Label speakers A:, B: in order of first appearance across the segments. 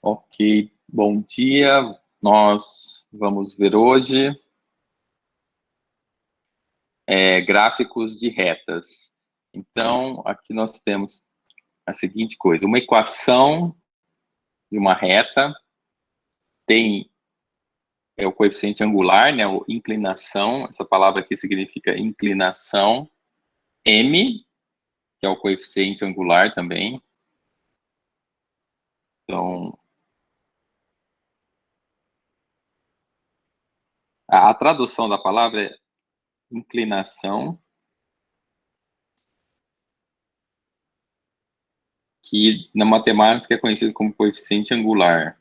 A: Ok, bom dia. Nós vamos ver hoje gráficos de retas. Então, aqui nós temos a seguinte coisa: uma equação de uma reta tem o coeficiente angular, né, ou inclinação. Essa palavra aqui significa inclinação, m, que é o coeficiente angular também. Então, a tradução da palavra é inclinação, que na matemática é conhecido como coeficiente angular.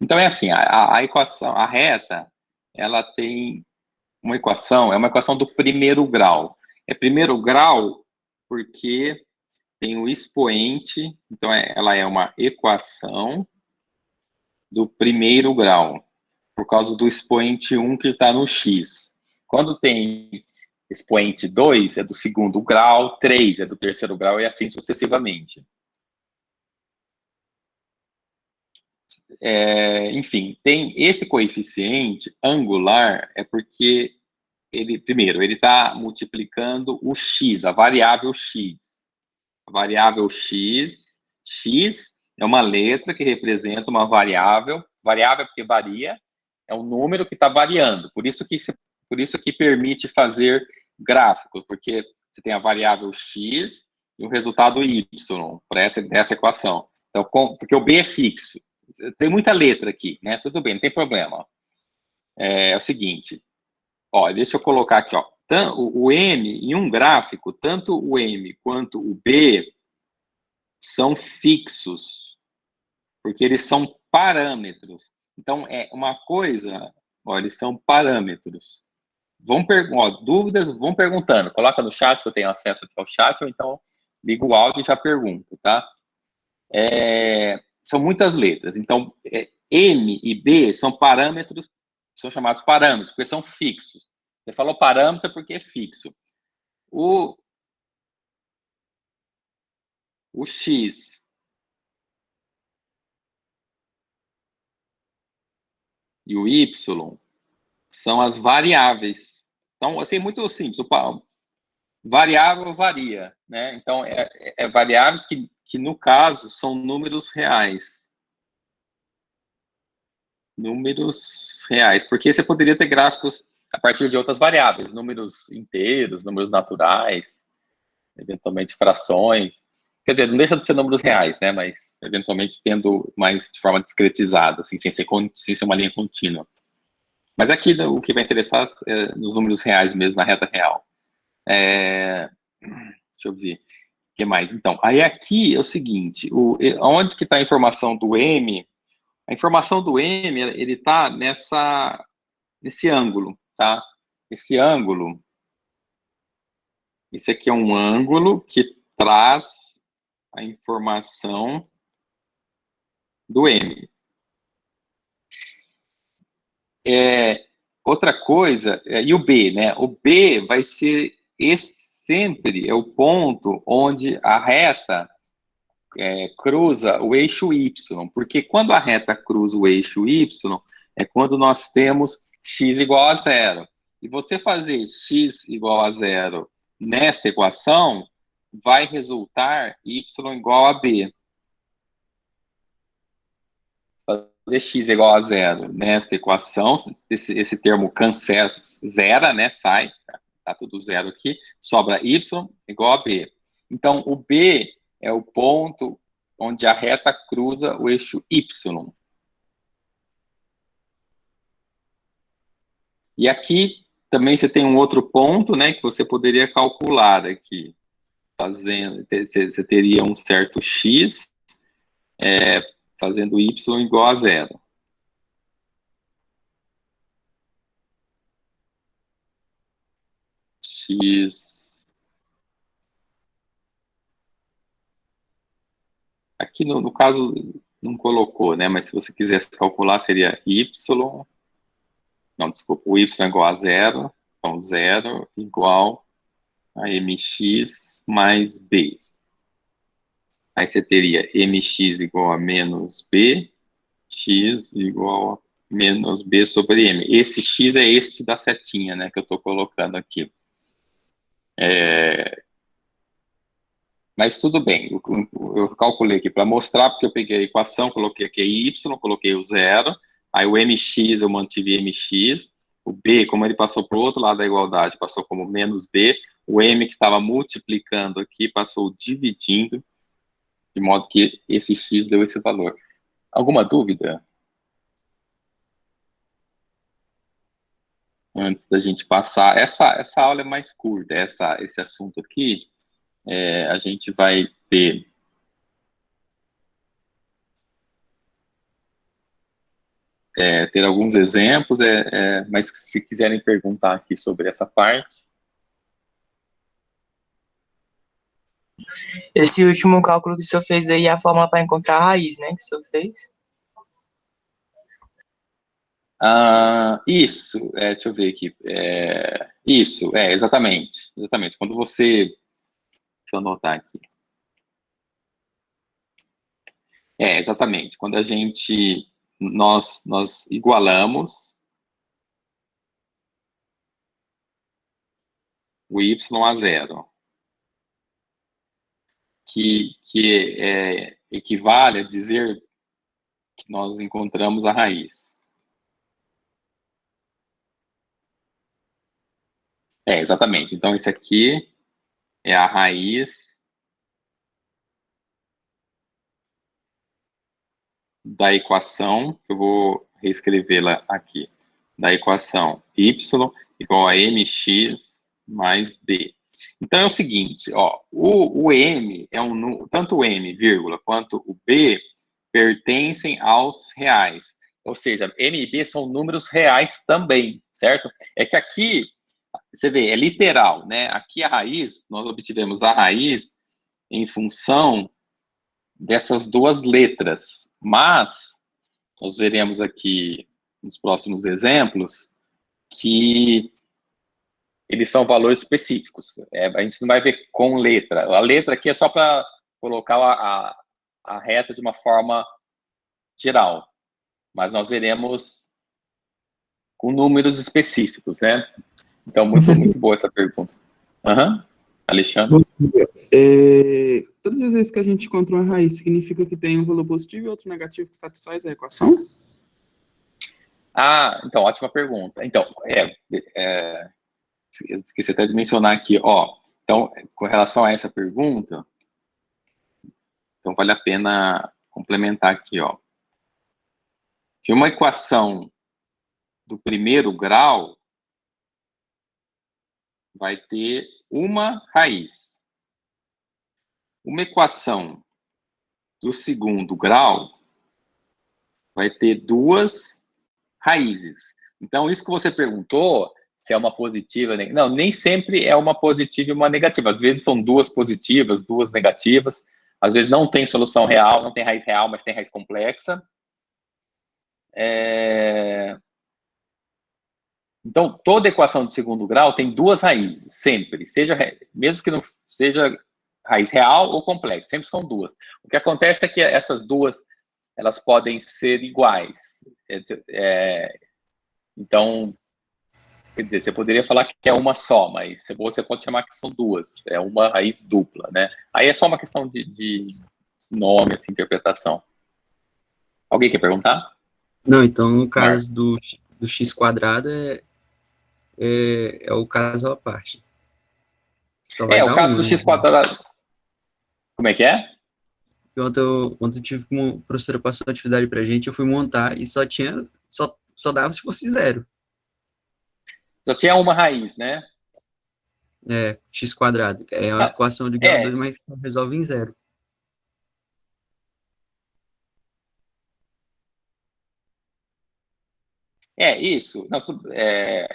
A: Então é assim, a equação, a reta, ela tem uma equação, é uma equação do primeiro grau. É primeiro grau porque tem o expoente, então ela é uma equação do primeiro grau, por causa do expoente 1 que está no x. Quando tem expoente 2, é do segundo grau, 3 é do terceiro grau e assim sucessivamente. Enfim, tem esse coeficiente angular, é porque primeiro, ele está multiplicando o x, a variável x. A variável x é uma letra que representa uma variável porque varia, é um número que está variando, por isso que permite fazer gráficos, porque você tem a variável x e o resultado y para essa equação. Então, porque o b é fixo. Tem muita letra aqui, né? Tudo bem, não tem problema. É o seguinte, deixa eu colocar aqui, o m, em um gráfico, tanto o m quanto o b são fixos, porque eles são parâmetros. Então, é uma coisa, eles são parâmetros. Dúvidas, vão perguntando. Coloca no chat, que eu tenho acesso aqui ao chat, ou então liga o áudio e já pergunto, tá? São muitas letras. Então, M e B são parâmetros, são chamados parâmetros, porque são fixos. Você falou parâmetro é porque é fixo. O X e o Y são as variáveis. Então, assim, muito simples. Variável varia, né? Então, variáveis que, no caso, são números reais. Números reais. Porque você poderia ter gráficos a partir de outras variáveis, números inteiros, números naturais, eventualmente frações. Quer dizer, não deixa de ser números reais, né? Mas, eventualmente, tendo mais de forma discretizada, assim, sem ser uma linha contínua. Mas aqui o que vai interessar é nos números reais mesmo, na reta real. Deixa eu ver. O que mais? Então, aí aqui é o seguinte, onde que está a informação do M? A informação do M, ele está nesse ângulo, tá? Esse ângulo, esse aqui é um ângulo que traz a informação do M. Outra coisa, e o B, né? O B vai ser sempre o ponto onde a reta cruza o eixo Y, porque quando a reta cruza o eixo Y, é quando nós temos x igual a zero. E você fazer x igual a zero nesta equação, vai resultar y igual a b. Fazer x igual a zero nesta equação, esse termo cancela, zera, né, sai, tá tudo zero aqui, sobra y igual a b. Então, o b é o ponto onde a reta cruza o eixo y. E aqui também você tem um outro ponto, né, que você poderia calcular aqui, você teria um certo x fazendo y igual a zero. X. Aqui no caso não colocou, né? Mas se você quisesse calcular, seria y. Não, desculpa, o y é igual a zero. Então, zero igual a mx mais b. Aí você teria mx igual a menos b, x igual a menos b sobre m. Esse x é este da setinha, né, que eu estou colocando aqui. Mas tudo bem, eu calculei aqui para mostrar, porque eu peguei a equação, coloquei aqui y, coloquei o zero, aí o mx eu mantive mx, o b, como ele passou para o outro lado da igualdade, passou como menos b, o m que estava multiplicando aqui passou dividindo, de modo que esse x deu esse valor. Alguma dúvida? Antes da gente passar, essa aula é mais curta, esse assunto aqui, a gente vai ter alguns exemplos, mas se quiserem perguntar aqui sobre essa parte.
B: Esse último cálculo que o senhor fez aí é a fórmula para encontrar a raiz, né, que o senhor fez?
A: Isso, deixa eu ver aqui. Isso, exatamente. Exatamente. Quando você. Deixa eu anotar aqui. Exatamente. Quando a gente. Nós igualamos o y a zero, que equivale a dizer que nós encontramos a raiz. Exatamente. Então, esse aqui é a raiz da equação, que eu vou reescrevê-la aqui, da equação y igual a mx mais b. Então, é o seguinte, ó, o m, tanto o m, vírgula, quanto o b, pertencem aos reais. Ou seja, m e b são números reais também, certo? É que aqui, você vê, é literal, né? Aqui a raiz, nós obtivemos a raiz em função dessas duas letras, mas nós veremos aqui nos próximos exemplos que eles são valores específicos. A gente não vai ver com letra. A letra aqui é só para colocar a reta de uma forma geral, mas nós veremos com números específicos, né? Então, muito boa essa pergunta. Alexandre?
C: Bom dia. Todas as vezes que a gente encontra uma raiz, significa que tem um valor positivo e outro negativo que satisfaz a equação?
A: Então, ótima pergunta. Então, esqueci até de mencionar aqui, ó. Então, com relação a essa pergunta, então vale a pena complementar aqui, ó. Que uma equação do primeiro grau vai ter uma raiz. Uma equação do segundo grau vai ter duas raízes. Então, isso que você perguntou, se é uma positiva, não, nem sempre é uma positiva e uma negativa. Às vezes são duas positivas, duas negativas. Às vezes não tem solução real, não tem raiz real, mas tem raiz complexa. Então, toda equação de segundo grau tem duas raízes, sempre. Mesmo que não seja raiz real ou complexa, sempre são duas. O que acontece é que essas duas, elas podem ser iguais. Então, quer dizer, você poderia falar que é uma só, mas você pode chamar que são duas. É uma raiz dupla, né? Aí é só uma questão de nome, assim, interpretação. Alguém quer perguntar?
D: Não, então, no caso do x quadrado, é o caso à parte. Só vai dar
A: o caso do x quadrado... Como é que é?
D: Quando eu tive como a professora passou a atividade pra gente, eu fui montar e só dava se fosse zero.
A: Só tinha uma raiz, né?
D: X quadrado. É uma equação de grau 2, mas resolve em zero.
A: Isso. Não,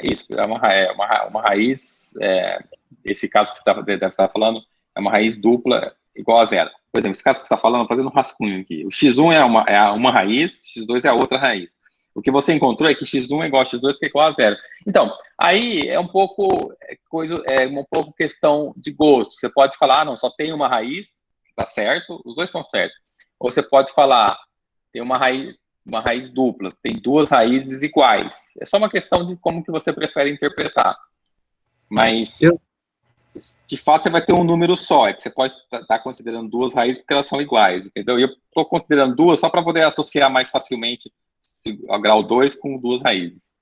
A: isso. É uma raiz. Esse caso que você deve estar falando é uma raiz dupla igual a zero. Por exemplo, esse caso que você está falando, fazendo um rascunho aqui. O x1 é uma raiz, x2 é a outra raiz. O que você encontrou é que x1 é igual a x2, que é igual a zero. Então, aí é um pouco questão de gosto. Você pode falar, não, só tem uma raiz, tá certo, os dois estão certos. Ou você pode falar, tem uma raiz dupla, tem duas raízes iguais. É só uma questão de como que você prefere interpretar. Mas, de fato, você vai ter um número só. É que você pode estar considerando duas raízes porque elas são iguais, entendeu? E eu estou considerando duas só para poder associar mais facilmente o grau 2 com duas raízes.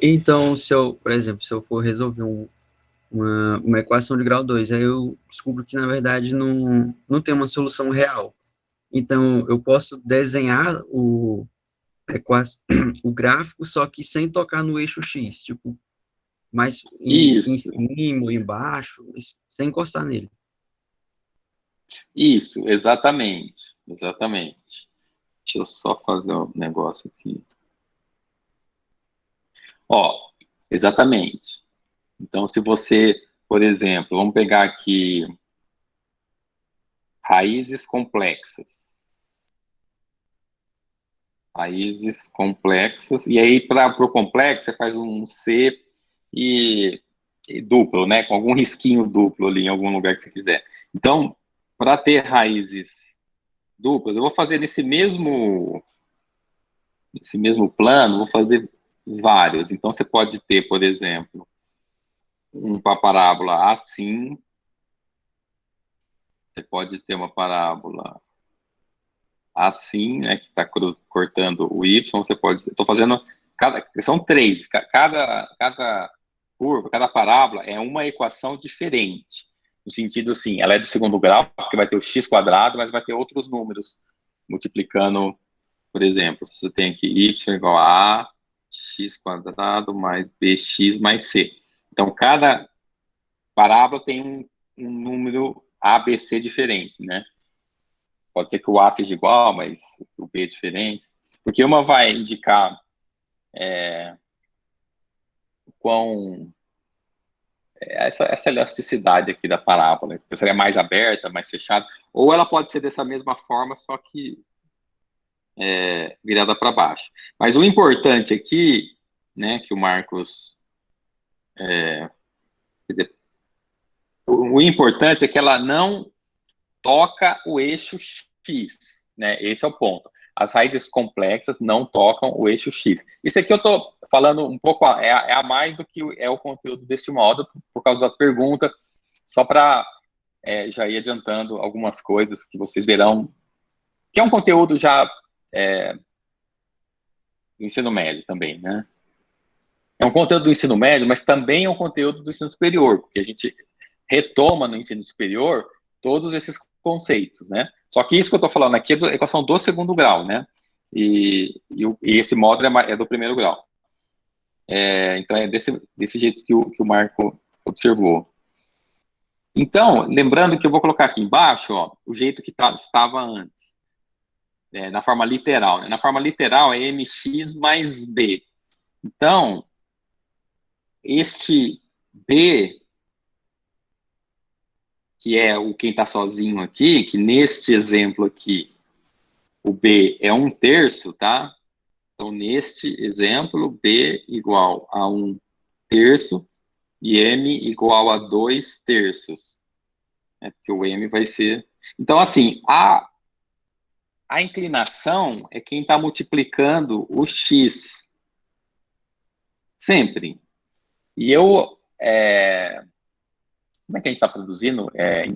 D: Então, por exemplo, se eu for resolver uma equação de grau 2, aí eu descubro que, na verdade, não tem uma solução real. Então, eu posso desenhar o gráfico, só que sem tocar no eixo X, tipo, mais em
A: Isso,
D: cima ou embaixo, sem encostar nele.
A: isso, exatamente, exatamente. Deixa eu só fazer um negócio aqui. Ó, exatamente. Então, se você, por exemplo, vamos pegar aqui raízes complexas. Raízes complexas. E aí, para o complexo, você faz um C e duplo, né? Com algum risquinho duplo ali em algum lugar que você quiser. Então, para ter raízes duplas, eu vou fazer nesse mesmo plano, vou fazer vários. Então, você pode ter, por exemplo, uma parábola assim, você pode ter uma parábola assim, né, que está cortando o y, você pode... Estou fazendo... são três. Cada curva, cada parábola é uma equação diferente. No sentido, assim, ela é do segundo grau, porque vai ter o x quadrado, mas vai ter outros números multiplicando, por exemplo, se você tem aqui y igual a x quadrado mais bx mais c. Então, cada parábola tem um número ABC diferente, né? Pode ser que o A seja igual, mas o B é diferente. Porque uma vai indicar essa elasticidade aqui da parábola, que seria mais aberta, mais fechada, ou ela pode ser dessa mesma forma, só que virada para baixo. Mas o importante aqui, né, que o Marcos... quer dizer, o importante é que ela não toca o eixo X, né? Esse é o ponto. As raízes complexas não tocam o eixo X. Isso aqui eu estou falando um pouco, é a mais do que é o conteúdo deste módulo, por causa da pergunta, só para já ir adiantando algumas coisas que vocês verão, que é um conteúdo já do ensino médio também, né? É um conteúdo do ensino médio, mas também é um conteúdo do ensino superior, porque a gente retoma no ensino superior todos esses conceitos, né? Só que isso que eu estou falando aqui é da equação do segundo grau, né? E esse módulo é do primeiro grau. Então, é desse jeito que o Marco observou. Então, lembrando que eu vou colocar aqui embaixo, ó, o jeito que estava antes, na forma literal. Né? Na forma literal é mx mais b. Então, este b, que é quem está sozinho aqui, que neste exemplo aqui, o b é 1/3, tá? Então, neste exemplo, b igual a 1/3 e m igual a 2/3. Porque o m vai ser... Então, assim, a inclinação é quem está multiplicando o x. Sempre. E eu... como é que a gente está traduzindo?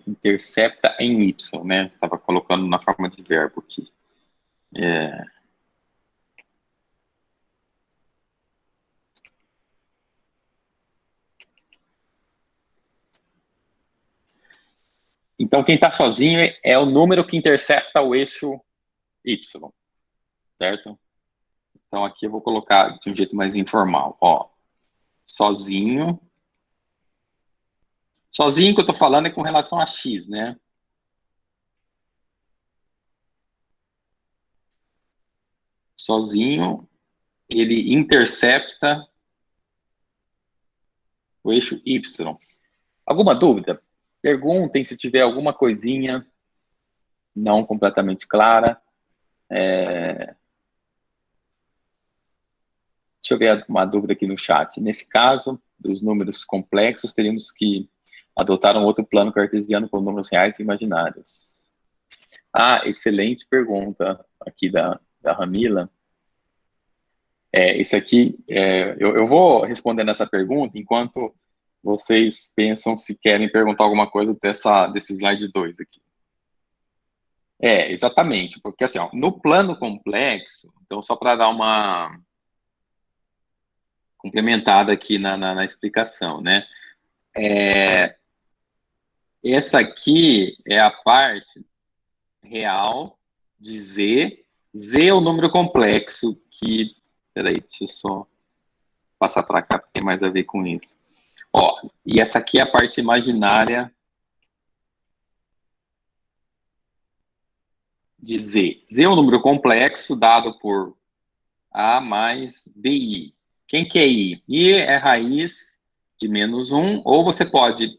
A: Intercepta em y, né? Estava colocando na forma de verbo aqui. Então, quem está sozinho é o número que intercepta o eixo y, certo? Então, aqui eu vou colocar de um jeito mais informal. Ó, sozinho. Sozinho que eu estou falando é com relação a x, né? Sozinho, ele intercepta o eixo y. Alguma dúvida? Perguntem se tiver alguma coisinha não completamente clara. Deixa eu ver uma dúvida aqui no chat. Nesse caso, dos números complexos, teríamos que adotaram outro plano cartesiano com números reais e imaginários. Ah, excelente pergunta aqui da Ramila. Esse aqui, eu vou respondendo essa pergunta enquanto vocês pensam se querem perguntar alguma coisa desse slide 2 aqui. Exatamente, porque assim, ó, no plano complexo, então só para dar uma complementada aqui na explicação, né? Essa aqui é a parte real de Z. Z é o número complexo que... Peraí, deixa eu só passar para cá, porque tem mais a ver com isso. Ó, e essa aqui é a parte imaginária de Z. Z é um número complexo dado por A mais BI. Quem que é I? I é raiz de -1, ou você pode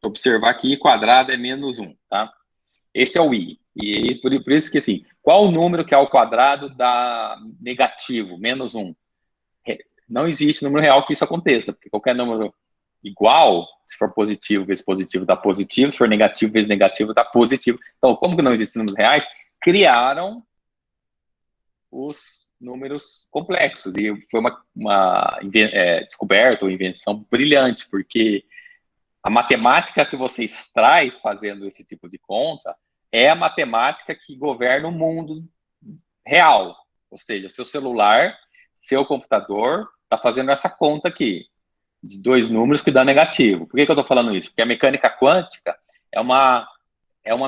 A: observar que I quadrado é -1, tá? Esse é o I. E por isso que, assim, qual o número que é ao quadrado dá negativo, -1? Não existe número real que isso aconteça, porque qualquer número igual, se for positivo vezes positivo, dá positivo, se for negativo vezes negativo, dá positivo. Então, como que não existem números reais, criaram os números complexos. E foi uma descoberta ou invenção brilhante, porque a matemática que você extrai fazendo esse tipo de conta é a matemática que governa o mundo real. Ou seja, seu celular, seu computador está fazendo essa conta aqui, de 2 números que dá negativo. Por que eu estou falando isso? Porque a mecânica quântica é uma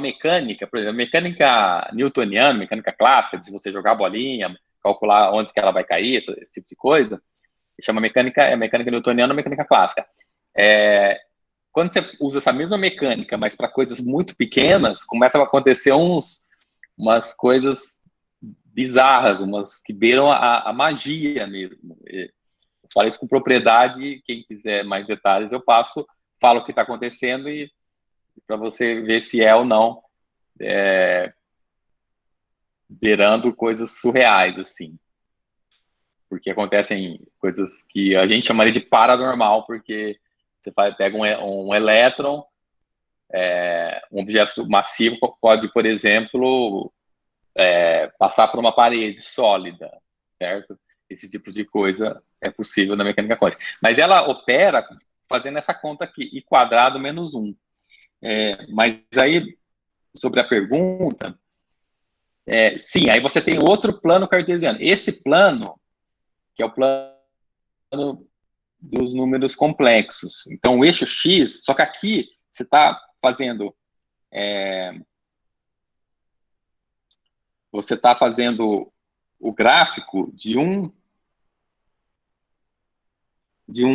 A: mecânica, por exemplo, a mecânica newtoniana, mecânica clássica, de se você jogar a bolinha, calcular onde que ela vai cair, esse tipo de coisa, chama mecânica newtoniana ou mecânica clássica. Quando você usa essa mesma mecânica, mas para coisas muito pequenas, começam a acontecer umas coisas bizarras, umas que beiram a magia mesmo. Eu falo isso com propriedade, quem quiser mais detalhes, eu falo o que está acontecendo e para você ver se é ou não beirando coisas surreais, assim. Porque acontecem coisas que a gente chamaria de paranormal, porque você pega um elétron, um objeto massivo pode, por exemplo, passar por uma parede sólida, certo? Esse tipo de coisa é possível na mecânica quântica. Mas ela opera fazendo essa conta aqui, I quadrado menos 1. Mas aí, sobre a pergunta, sim, aí você tem outro plano cartesiano. Esse plano, que é o plano dos números complexos. Então, o eixo X, só que aqui você está fazendo... você está fazendo o gráfico de um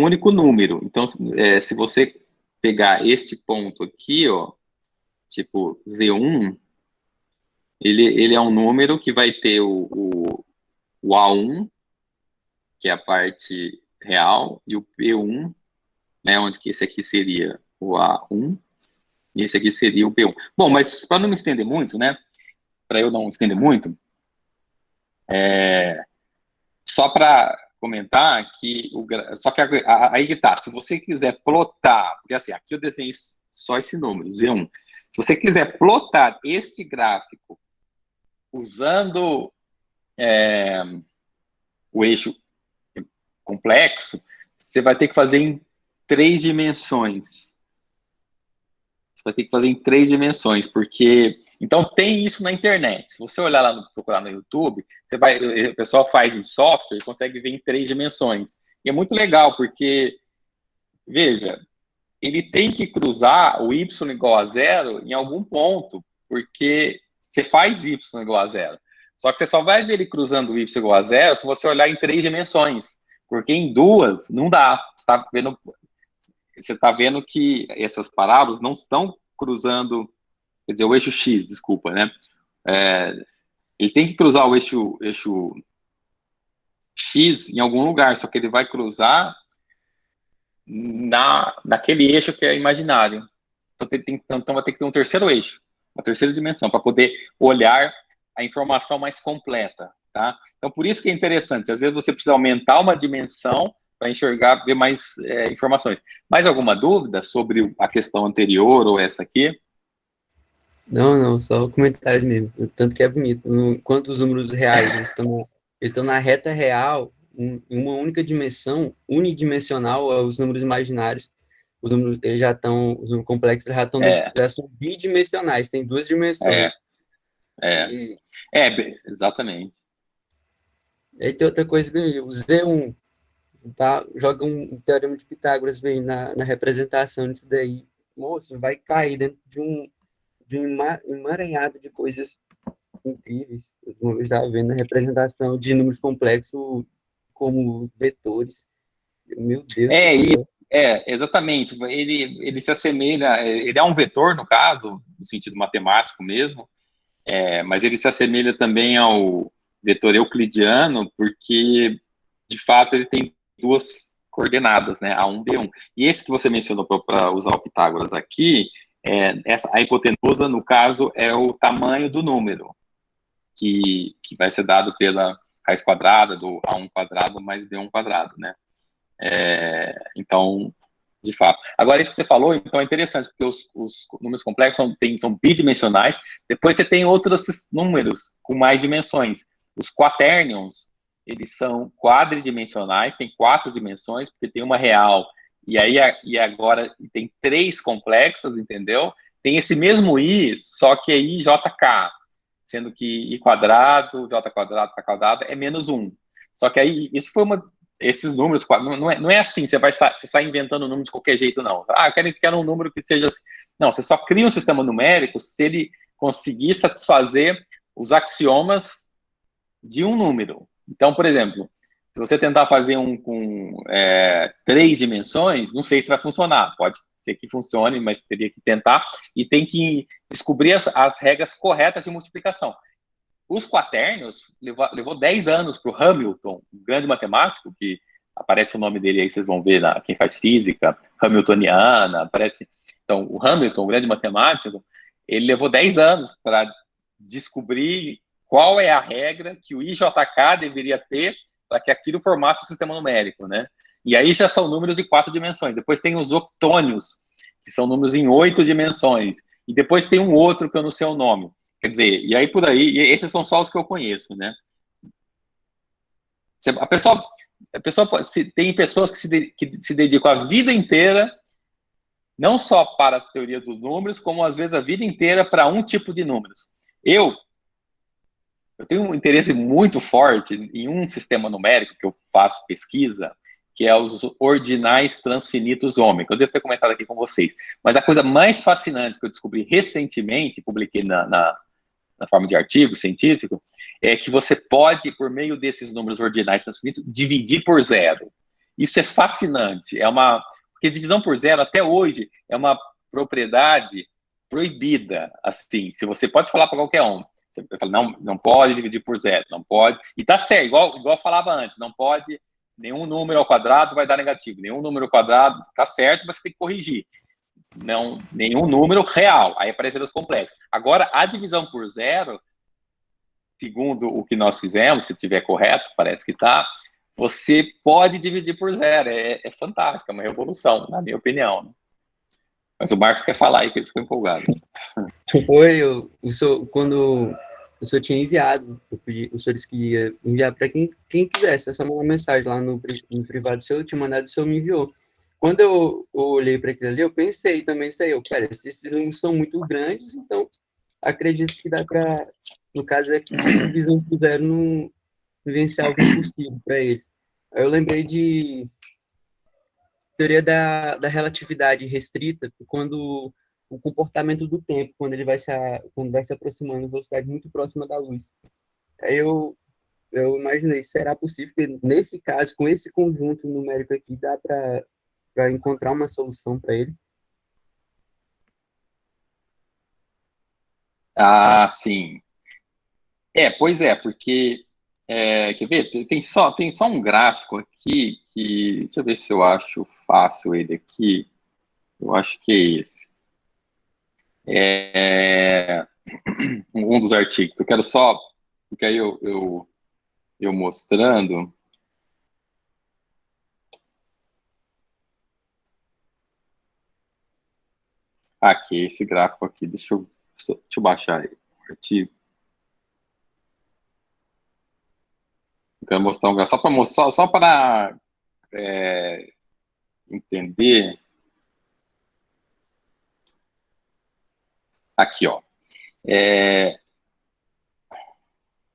A: único número. Então, se você pegar este ponto aqui, ó, tipo Z1, ele é um número que vai ter o A1, que é a parte real, e o P1, né, onde que esse aqui seria o A1, e esse aqui seria o P1. Bom, mas para não me estender muito, né, para eu não estender muito, só para comentar que só que aí que tá, se você quiser plotar, porque assim, aqui eu desenhei só esse número, Z1. Se você quiser plotar este gráfico usando o eixo complexo, você vai ter que fazer em 3 dimensões. Você vai ter que fazer em 3 dimensões, porque... Então, tem isso na internet. Se você olhar lá, procurar no YouTube, o pessoal faz em software e consegue ver em 3 dimensões. E é muito legal, porque, veja, ele tem que cruzar o y igual a 0 em algum ponto, porque você faz y igual a 0. Só que você só vai ver ele cruzando o y igual a 0 se você olhar em 3 dimensões, porque em 2 não dá. Você está vendo que essas parábolas não estão cruzando... Quer dizer, o eixo X, desculpa, né? Ele tem que cruzar o eixo X em algum lugar, só que ele vai cruzar naquele eixo que é imaginário. Então vai ter que ter um terceiro eixo, uma terceira dimensão, para poder olhar a informação mais completa, tá? Então, por isso que é interessante. Às vezes você precisa aumentar uma dimensão enxergar, ver mais informações. Mais alguma dúvida sobre a questão anterior ou essa aqui?
D: Não, só comentários mesmo. Tanto que é bonito. Enquanto os números reais eles estão na reta real, em uma única dimensão, unidimensional, os números imaginários, os números, os números complexos já estão já são bidimensionais, tem duas dimensões.
A: Exatamente.
D: Aí tem outra coisa, bem, o Z1, tá? Joga um teorema de Pitágoras bem na representação disso daí. Moço, vai cair dentro de um emaranhado de coisas incríveis. Eu estava vendo a representação de números complexos como vetores. Meu Deus do céu.
A: Exatamente. Ele se assemelha, ele é um vetor, no caso, no sentido matemático mesmo, mas ele se assemelha também ao vetor euclidiano, porque, de fato, ele tem duas coordenadas, né, A1, B1. E esse que você mencionou para usar o Pitágoras aqui, a hipotenusa, no caso, é o tamanho do número, que vai ser dado pela raiz quadrada do A1 quadrado mais B1 quadrado, né? Então, de fato. Agora, isso que você falou, então é interessante, porque os números complexos são bidimensionais, depois você tem outros números com mais dimensões. Os quaternions, eles são quadridimensionais, tem 4 dimensões, porque tem uma real, e agora tem 3 complexas, entendeu? Tem esse mesmo I, só que é IJK, sendo que I quadrado, J quadrado, K quadrado é menos 1. Só que aí, isso foi esses números, não é assim, você sai inventando um número de qualquer jeito, não. Eu quero um número que seja assim. Não, você só cria um sistema numérico se ele conseguir satisfazer os axiomas de um número. Então, por exemplo, se você tentar fazer um com 3 dimensões, não sei se vai funcionar. Pode ser que funcione, mas teria que tentar. E tem que descobrir as regras corretas de multiplicação. Os quaternions levou 10 anos para o Hamilton, um grande matemático, que aparece o nome dele aí, vocês vão ver, quem faz física, Hamiltoniana, aparece. Então, o Hamilton, um grande matemático, ele levou 10 anos para descobrir qual é a regra que o IJK deveria ter para que aquilo formasse o sistema numérico, né? E aí já são números de 4 dimensões. Depois tem os octônios, que são números em 8 dimensões. E depois tem um outro que eu não sei o nome. Quer dizer, e aí por aí, e esses são só os que eu conheço, né? Tem pessoas que se dedicam a vida inteira, não só para a teoria dos números, como às vezes a vida inteira para um tipo de números. Eu tenho um interesse muito forte em um sistema numérico que eu faço pesquisa, que é os ordinais transfinitos ômega. Eu devo ter comentado aqui com vocês. Mas a coisa mais fascinante que eu descobri recentemente, publiquei na forma de artigo científico, é que você pode, por meio desses números ordinais transfinitos, dividir por zero. Isso é fascinante. Porque divisão por zero, até hoje, é uma propriedade proibida. Assim, se você pode falar para qualquer um, você fala, não pode dividir por zero, não pode. E tá certo, igual eu falava antes, não pode, nenhum número ao quadrado vai dar negativo, nenhum número ao quadrado tá certo, mas você tem que corrigir. Não, nenhum número real, aí apareceram os complexos. Agora, a divisão por zero, segundo o que nós fizemos, se estiver correto, parece que está, você pode dividir por zero, é fantástico, é uma revolução, na minha opinião. Né? Mas o Marcos quer falar aí, que ele ficou empolgado.
D: Quando o senhor tinha enviado, o senhor disse que ia enviar para quem quisesse, essa uma mensagem lá no privado seu, eu tinha mandado, o senhor me enviou. Quando eu olhei para aquilo ali, eu pensei também isso aí, esses números são muito grandes, então acredito que dá para, no caso aqui, divisão por zero não vivenciar algo impossível para eles. Aí eu lembrei de teoria da relatividade restrita, quando o comportamento do tempo, quando vai se aproximando em velocidade muito próxima da luz. Aí eu imaginei, será possível que nesse caso, com esse conjunto numérico aqui, dá para encontrar uma solução para ele?
A: Ah, sim. Pois é, porque, quer ver, tem só um gráfico aqui, deixa eu ver se eu acho fácil ele aqui, eu acho que é esse. Um dos artigos, eu quero só, porque aí eu mostrando, Aqui, esse gráfico aqui, deixa eu baixar aí, o artigo. Eu quero mostrar um gráfico, só para entender. Aqui, ó.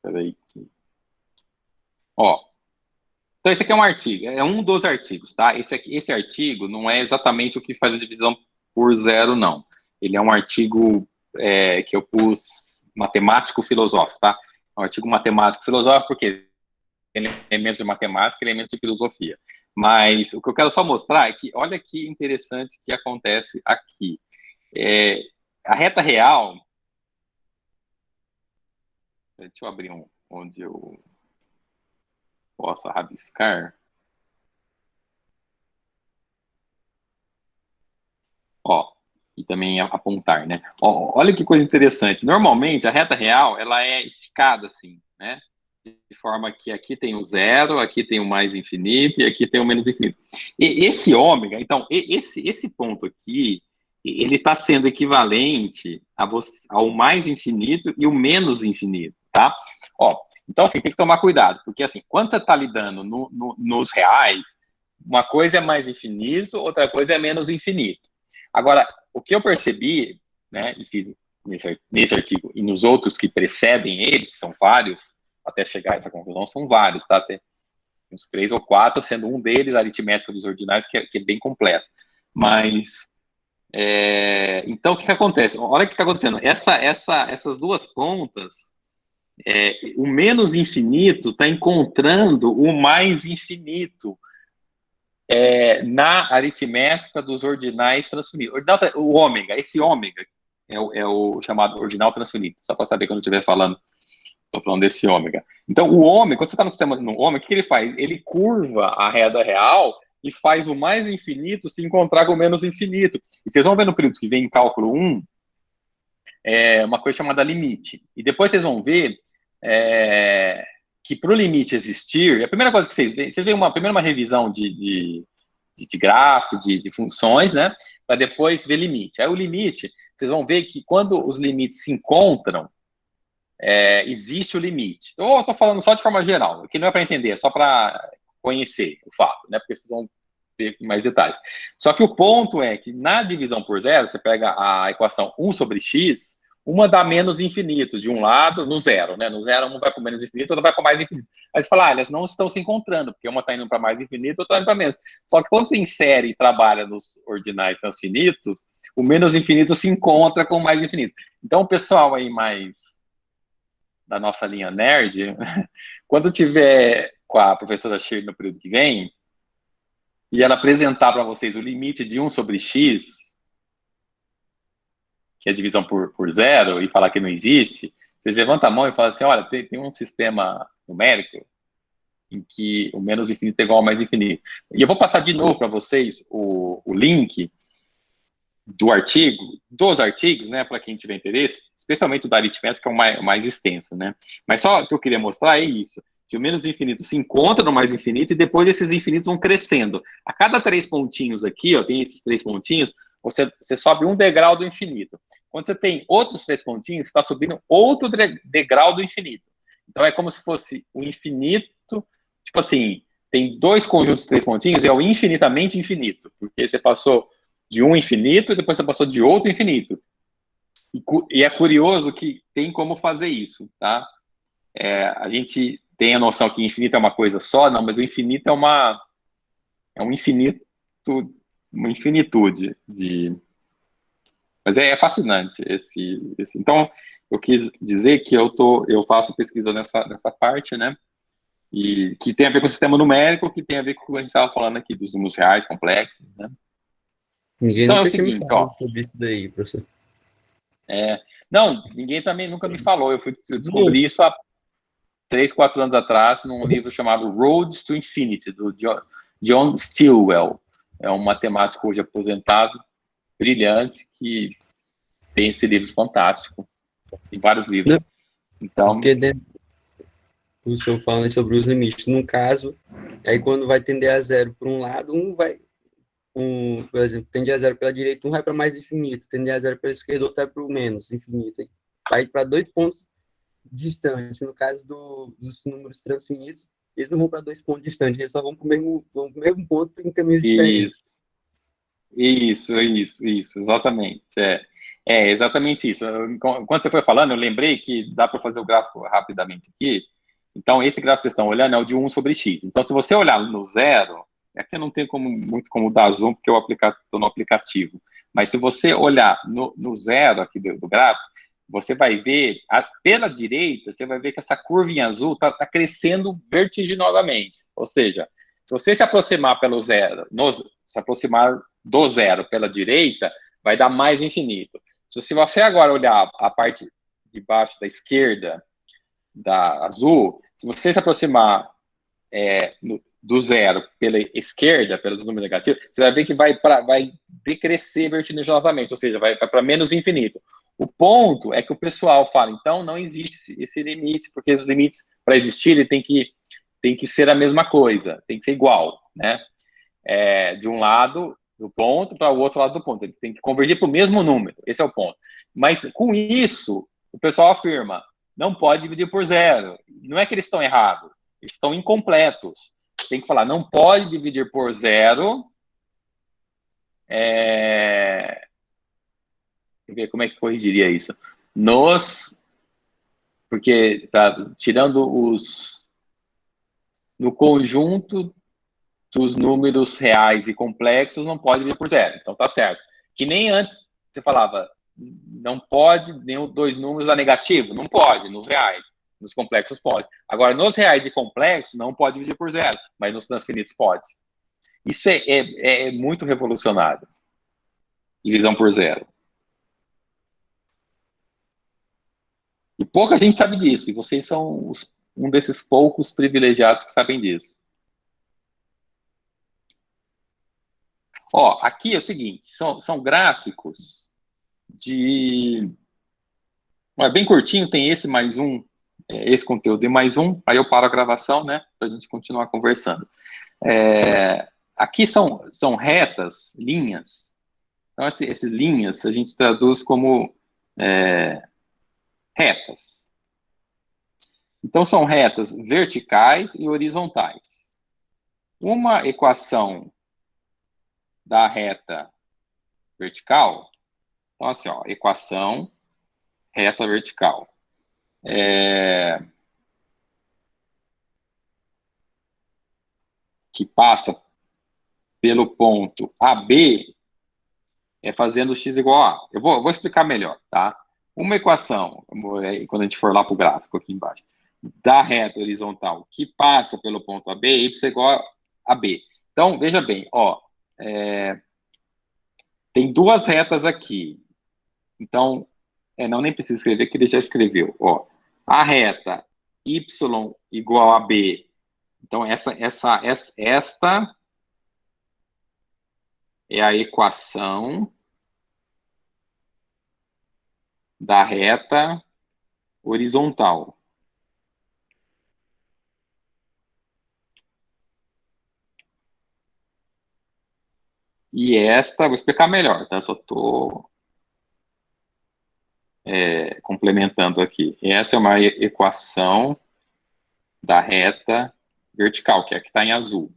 A: Peraí. Ó. Então, esse aqui é um artigo, é um dos artigos, tá? Esse artigo não é exatamente o que faz a divisão por zero, não. Ele é um artigo que eu pus matemático-filosófico, tá? É um artigo matemático-filosófico, porque tem elementos de matemática e elementos de filosofia. Mas o que eu quero só mostrar é que, olha que interessante que acontece aqui. A reta real... Deixa eu abrir onde eu possa rabiscar. Ó, e também apontar, né? Ó, olha que coisa interessante. Normalmente, a reta real, ela é esticada assim, né? De forma que aqui tem o zero, aqui tem o mais infinito e aqui tem o menos infinito. E esse ômega, então, esse ponto aqui, ele está sendo equivalente ao mais infinito e o menos infinito, tá? Ó, então, assim, tem que tomar cuidado, porque, assim, quando você está lidando nos reais, uma coisa é mais infinito, outra coisa é menos infinito. Agora, o que eu percebi, né, e fiz nesse artigo e nos outros que precedem ele, que são vários, até chegar a essa conclusão, são vários, tá? Tem uns 3 ou 4, sendo um deles a aritmética dos ordinais, que é bem completo. Mas, então, o que acontece? Olha o que está acontecendo. Essas duas pontas, o menos infinito está encontrando o mais infinito na aritmética dos ordinais transfinitos. O ômega, esse ômega é o chamado ordinal transfinito, só para saber quando eu estiver falando. Estou falando desse ômega. Então, o ômega, quando você está no sistema no ômega, o que ele faz? Ele curva a reta real e faz o mais infinito se encontrar com o menos infinito. E vocês vão ver no período que vem em cálculo 1, uma coisa chamada limite. E depois vocês vão ver que para o limite existir, a primeira coisa que vocês veem primeiro uma revisão de gráfico, de funções, né? Para depois ver limite. Aí o limite, vocês vão ver que quando os limites se encontram, existe o limite. Então, eu estou falando só de forma geral, que não é para entender, é só para conhecer o fato, né? Porque vocês vão ter mais detalhes. Só que o ponto é que na divisão por zero, você pega a equação 1 sobre x, uma dá menos infinito de um lado, no zero, né? No zero, uma vai para o menos infinito, outra vai para mais infinito. Aí você fala, elas não estão se encontrando, porque uma está indo para mais infinito, outra está indo para menos. Só que quando você insere e trabalha nos ordinais transfinitos, o menos infinito se encontra com o mais infinito. Então, o pessoal aí mais da nossa linha nerd, quando tiver com a professora Shir no período que vem, e ela apresentar para vocês o limite de 1 sobre x, que é a divisão por zero, e falar que não existe, vocês levantam a mão e falam assim, olha, tem um sistema numérico em que o menos infinito é igual ao mais infinito. E eu vou passar de novo para vocês o link dos artigos, né, para quem tiver interesse, especialmente o da aritmética, que é o mais extenso, né. Mas só o que eu queria mostrar é isso, que o menos infinito se encontra no mais infinito e depois esses infinitos vão crescendo. A cada 3 pontinhos aqui, ó, tem esses 3 pontinhos, você sobe um degrau do infinito. Quando você tem outros 3 pontinhos, você está subindo outro degrau do infinito. Então, é como se fosse o infinito, tipo assim, tem 2 conjuntos de 3 pontinhos, é o infinitamente infinito, porque você passou de um infinito e depois você passou de outro infinito. E é curioso que tem como fazer isso, tá? A gente tem a noção que infinito é uma coisa só, não, mas o infinito é um infinito, uma infinitude de... Mas é fascinante esse... Então, eu quis dizer que eu faço pesquisa nessa parte, né? E que tem a ver com o sistema numérico, que tem a ver com o que a gente estava falando aqui, dos números reais complexos, né?
D: Ninguém
A: Então
D: nunca
A: é o
D: tinha me
A: seguinte,
D: falado
A: ó.
D: sobre isso daí, professor.
A: Não, ninguém também nunca me falou. Eu descobri isso há 3, 4 anos atrás, num livro chamado Roads to Infinity, do John Stilwell. É um matemático hoje aposentado, brilhante, que tem esse livro fantástico. Tem vários livros. Então,
D: porque o senhor fala sobre os limites. No caso, aí quando vai tender a zero para um lado, um vai por exemplo, tende a zero pela direita, um vai para mais infinito, tende a zero pela esquerda, outro vai para o menos infinito. Vai para 2 pontos distantes. No caso dos números transfinitos, eles não vão para 2 pontos distantes, eles só vão para o mesmo ponto em caminhos diferentes.
A: Isso, exatamente. É exatamente isso. Quando você foi falando, eu lembrei que dá para fazer o gráfico rapidamente aqui. Então, esse gráfico que vocês estão olhando é o de 1 sobre x. Então, se você olhar no zero, aqui não tem muito como dar zoom, porque eu estou no aplicativo. Mas se você olhar no zero aqui do gráfico, você vai ver, pela direita, você vai ver que essa curva em azul está crescendo vertiginosamente. Ou seja, se você se aproximar pelo zero, se aproximar do zero pela direita, vai dar mais infinito. Se você agora olhar a parte de baixo da esquerda, da azul, se você se aproximar do zero pela esquerda, pelos números negativos, você vai ver que vai decrescer vertiginosamente, ou seja, vai para menos infinito. O ponto é que o pessoal fala, então não existe esse limite, porque os limites, para existirem, tem que ser a mesma coisa, tem que ser igual, né? De um lado do ponto para o outro lado do ponto. Eles têm que convergir para o mesmo número. Esse é o ponto. Mas, com isso, o pessoal afirma, não pode dividir por zero. Não é que eles estão errados, eles estão incompletos. Tem que falar, não pode dividir por zero. Deixa eu ver como é que corrigiria isso. Porque tá tirando no conjunto dos números reais e complexos, não pode dividir por zero. Então, tá certo. Que nem antes você falava, não pode nenhum dois números a negativo. Não pode, nos reais. Nos complexos pode. Agora, nos reais e complexos, não pode dividir por zero. Mas nos transfinitos pode. Isso é muito revolucionário. Divisão por zero. E pouca gente sabe disso. E vocês são um desses poucos privilegiados que sabem disso. Ó, aqui é o seguinte, são gráficos bem curtinho, tem esse mais um, esse conteúdo e mais um, aí eu paro a gravação, né, para a gente continuar conversando. Aqui são retas, linhas. Então, essas linhas a gente traduz como retas. Então, são retas verticais e horizontais. Uma equação da reta vertical, então assim, ó, equação reta vertical. Que passa pelo ponto AB, fazendo x igual a A. Eu vou explicar melhor, tá? Uma equação, quando a gente for lá para o gráfico aqui embaixo, da reta horizontal que passa pelo ponto AB, y igual a B. Então, veja bem, ó, tem duas retas aqui. Então, não, nem precisa escrever, que ele já escreveu. Ó, a reta y igual a B. Então, esta é a equação da reta horizontal. E esta, vou explicar melhor, tá? Só estou complementando aqui. Essa é uma equação da reta vertical, que é a que está em azul.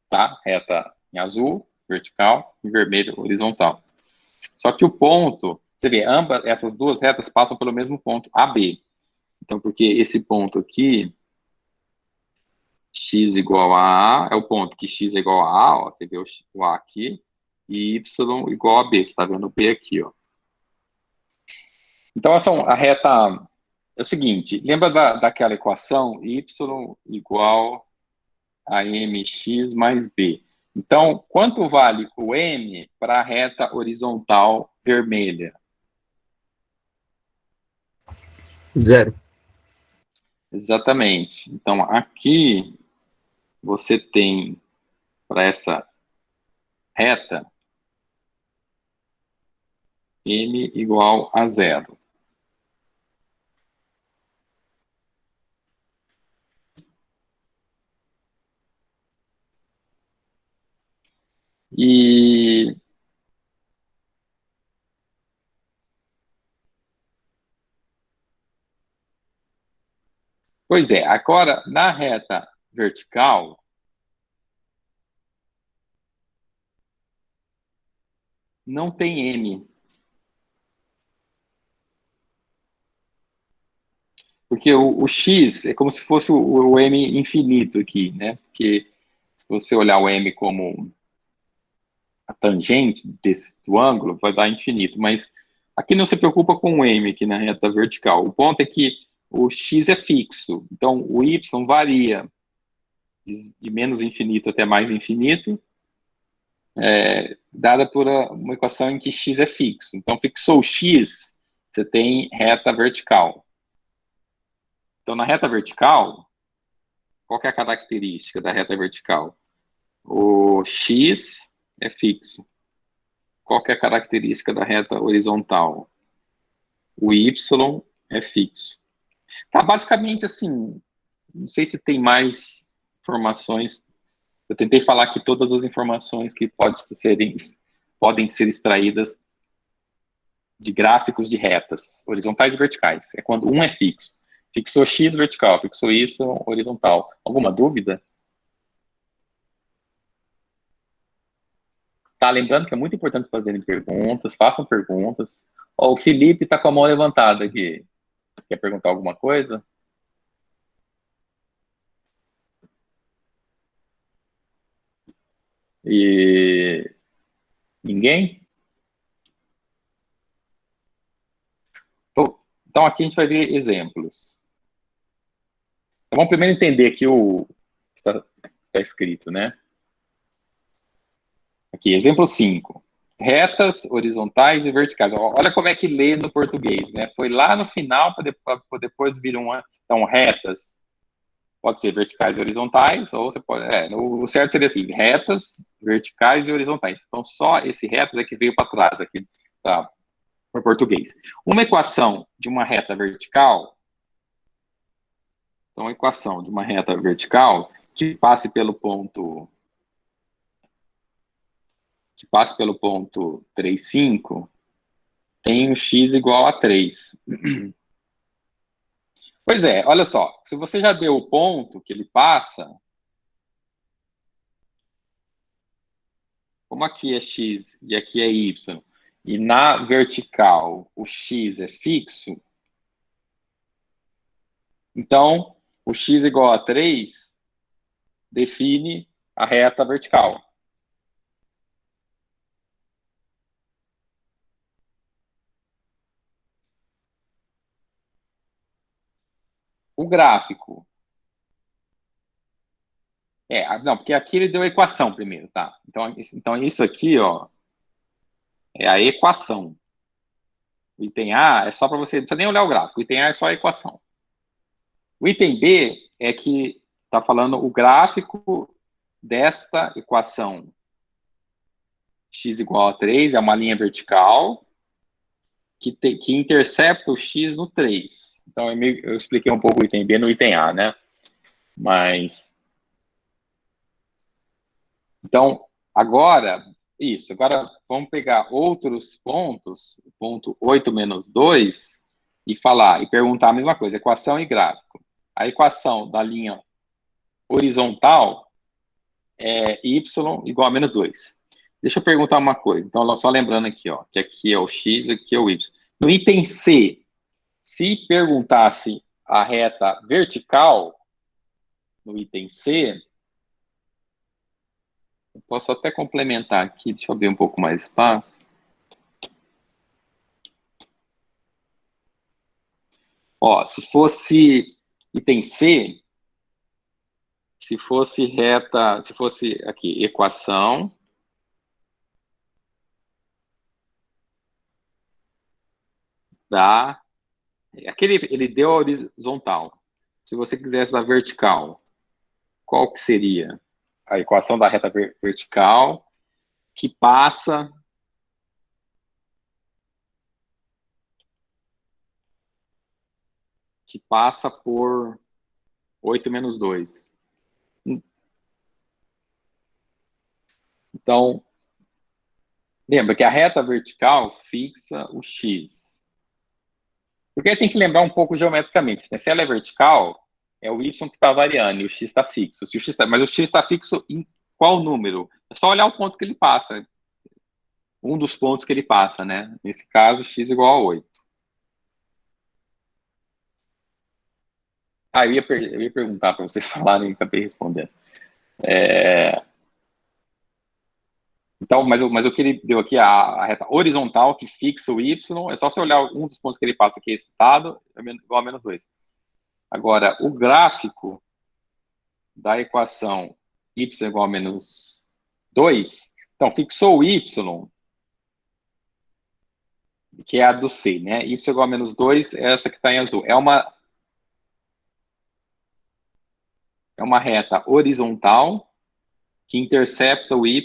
A: Tá? Reta em azul, vertical, em vermelho, horizontal. Só que o ponto, você vê, essas duas retas passam pelo mesmo ponto, AB. Então, porque esse ponto aqui, x igual a A, é o ponto que x é igual a A, ó, você vê o A aqui, e y igual a B, você está vendo o B aqui, ó. Então, a reta é o seguinte, lembra daquela equação y igual a mx mais b. Então, quanto vale o m para a reta horizontal vermelha?
D: 0.
A: Exatamente. Então, aqui você tem para essa reta m igual a 0. E pois é, agora na reta vertical, não tem M. Porque o X é como se fosse o M infinito aqui, né? Porque se você olhar o M como a tangente do ângulo, vai dar infinito. Mas aqui não se preocupa com o M aqui na reta vertical. O ponto é que o X é fixo. Então, o Y varia de menos infinito até mais infinito, dada por uma equação em que X é fixo. Então, fixou o X, você tem reta vertical. Então, na reta vertical, qual que é a característica da reta vertical? O X é fixo. Qual que é a característica da reta horizontal? O Y é fixo. Tá, basicamente assim, não sei se tem mais informações. Eu tentei falar aqui todas as informações que podem ser extraídas de gráficos de retas, horizontais e verticais. É quando um é fixo. Fixou X vertical, fixou Y horizontal. Alguma dúvida? Tá, lembrando que é muito importante fazerem perguntas, façam perguntas. Ó, o Felipe está com a mão levantada aqui. Quer perguntar alguma coisa? E ninguém? Então aqui a gente vai ver exemplos. Então, vamos primeiro entender aqui o que está escrito, né? Aqui, exemplo 5. Retas horizontais e verticais. Olha como é que lê no português, né? Foi lá no final para depois vir uma. Então, retas pode ser verticais e horizontais, ou você pode. O certo seria assim: retas, verticais e horizontais. Então, só esse retas é que veio para trás aqui, tá? Para português. Uma equação de uma reta vertical. Então, a equação de uma reta vertical que passe pelo ponto 3,5 tem um x igual a 3. Pois é, olha só, se você já deu o ponto que ele passa, como aqui é x e aqui é y, e na vertical o x é fixo, então o x igual a 3 define a reta vertical. O gráfico. Não, porque aqui ele deu a equação primeiro, tá? Então isso aqui, ó, é a equação. O item A é só para você, não precisa nem olhar o gráfico, o item A é só a equação. O item B é que está falando o gráfico desta equação x igual a 3, é uma linha vertical que intercepta o x no 3. Então, eu expliquei um pouco o item B no item A, né? Mas... Então, agora vamos pegar outros pontos, ponto 8 menos 2, e perguntar a mesma coisa, equação e gráfico. A equação da linha horizontal é y igual a menos 2. Deixa eu perguntar uma coisa. Então, só lembrando aqui, ó, que aqui é o x, aqui é o y. No item C, se perguntasse a reta vertical, no item C, eu posso até complementar aqui, deixa eu abrir um pouco mais espaço. Ó, se fosse item C, se fosse aqui, equação, ele deu a horizontal. Se você quisesse da vertical, qual que seria? A equação da reta vertical que passa por 8 menos 2. Então, Lembra que a reta vertical fixa o x. Porque tem que lembrar um pouco geometricamente, né? Se ela é vertical, é o y que está variando e o x está fixo. Se o x mas o x está fixo em qual número? É só olhar o ponto que ele passa. Um dos pontos que ele passa, né? Nesse caso, x igual a 8. Ah, eu ia perguntar para vocês falarem e acabei respondendo. Então, mas o que ele deu aqui, a reta horizontal que fixa o y, é só você olhar um dos pontos que ele passa aqui, excitado, é igual a menos 2. Agora, o gráfico da equação y igual a menos 2, então, fixou o y, que é a do C, né? Y igual a menos 2 é essa que está em azul. É uma reta horizontal que intercepta o y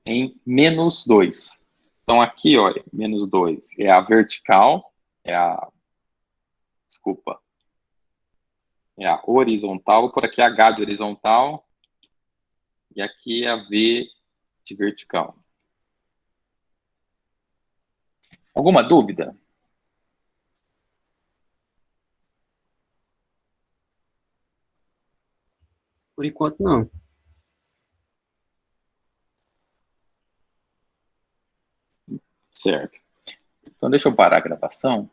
A: em menos 2. Então, aqui, olha, menos 2 é a vertical, desculpa, é a horizontal, vou por aqui H de horizontal, e aqui é a V de vertical. Alguma dúvida?
D: Por enquanto, não.
A: Certo. Então, deixa eu parar a gravação.